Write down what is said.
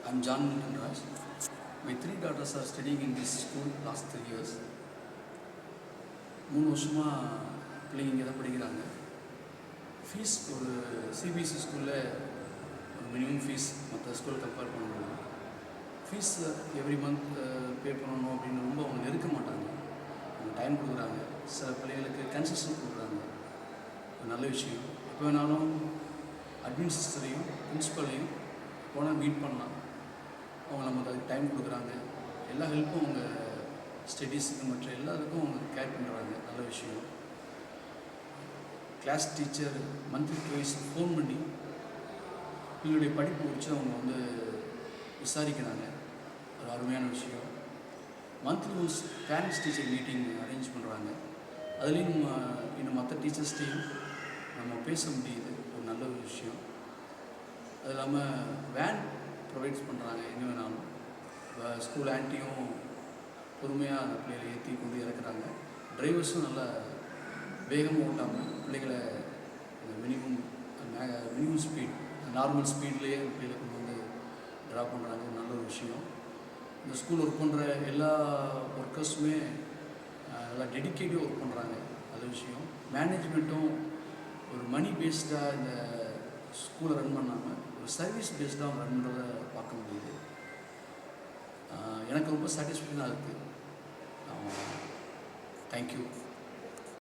I'm John Milton Raj. My 3 daughters are studying in this school last 3 years. 3 வருஷமாக பிள்ளைங்க இங்கே தான் படிக்கிறாங்க. ஃபீஸ் ஒரு சிபிஎஸ்சி ஸ்கூலில் ஒரு மினிமம் ஃபீஸ் மற்ற ஸ்கூல் கம்பேர் பண்ணணும். ஃபீஸ் எவ்ரி மந்த் பே பண்ணணும் அப்படின்னு ரொம்ப அவங்க நெருக்க மாட்டாங்க. அவங்க டைம் கொடுக்குறாங்க. சில பிள்ளைகளுக்கு கன்செஷன் கொடுக்குறாங்க. ஒரு நல்ல விஷயம். எப்போ வேணாலும் அட்மின் சிஸ்டரையும் பிரின்ஸிபலையும் போனால் மீட் பண்ணலாம். அவங்க நமக்கு அதுக்கு டைம் கொடுக்குறாங்க. எல்லா ஹெல்ப்பும் அவங்க ஸ்டடீஸுக்கு மற்ற எல்லாத்துக்கும் அவங்க கேர் பண்ணுறாங்க. நல்ல விஷயம். Class teacher monthly twice phone பண்ணி எங்களுடைய படிப்பு குறித்து அவங்க விசாரிக்கிறாங்க. ஒரு அருமையான விஷயம். Monthly once parents teacher meeting arrange பண்ணுறாங்க. அதுலேயும் இன்னும் மற்ற டீச்சர்ஸ்டையும் நம்ம பேச முடியுது. ஒரு நல்ல ஒரு விஷயம். அது இல்லாமல் வேன் ப்ரொவைட்ஸ் பண்ணுறாங்க. எங்கே வேணாலும் ஸ்கூல் ஆன்ட்டியும் பொறுமையாக அந்த பிள்ளைகளை ஏற்றி கொண்டு இறக்குறாங்க. டிரைவர்ஸும் நல்லா வேகமாக ஓட்டாமல் பிள்ளைகளை மினிமம் ஸ்பீட் நார்மல் ஸ்பீட்லேயே பிள்ளைகளை கொண்டு ட்ராப் பண்ணுறாங்க. நல்ல ஒரு விஷயம். இந்த ஸ்கூல் ஒர்க் பண்ணுற எல்லா ஒர்க்கர்ஸுமே நல்லா டெடிக்கேட்டிவ் ஒர்க் பண்ணுறாங்க. நல்ல விஷயம். மேனேஜ்மெண்ட்டும் ஒரு மணி பேஸ்டாக இந்த ஸ்கூலை ரன் பண்ணாமல் ஒரு சர்வீஸ் பேஸ்டாக ரன் பண்ணுறதை பார்க்க முடியுது. எனக்கு ரொம்ப சாட்டிஸ்ஃபேக்ஷனாக இருக்குது. தேங்க்யூ.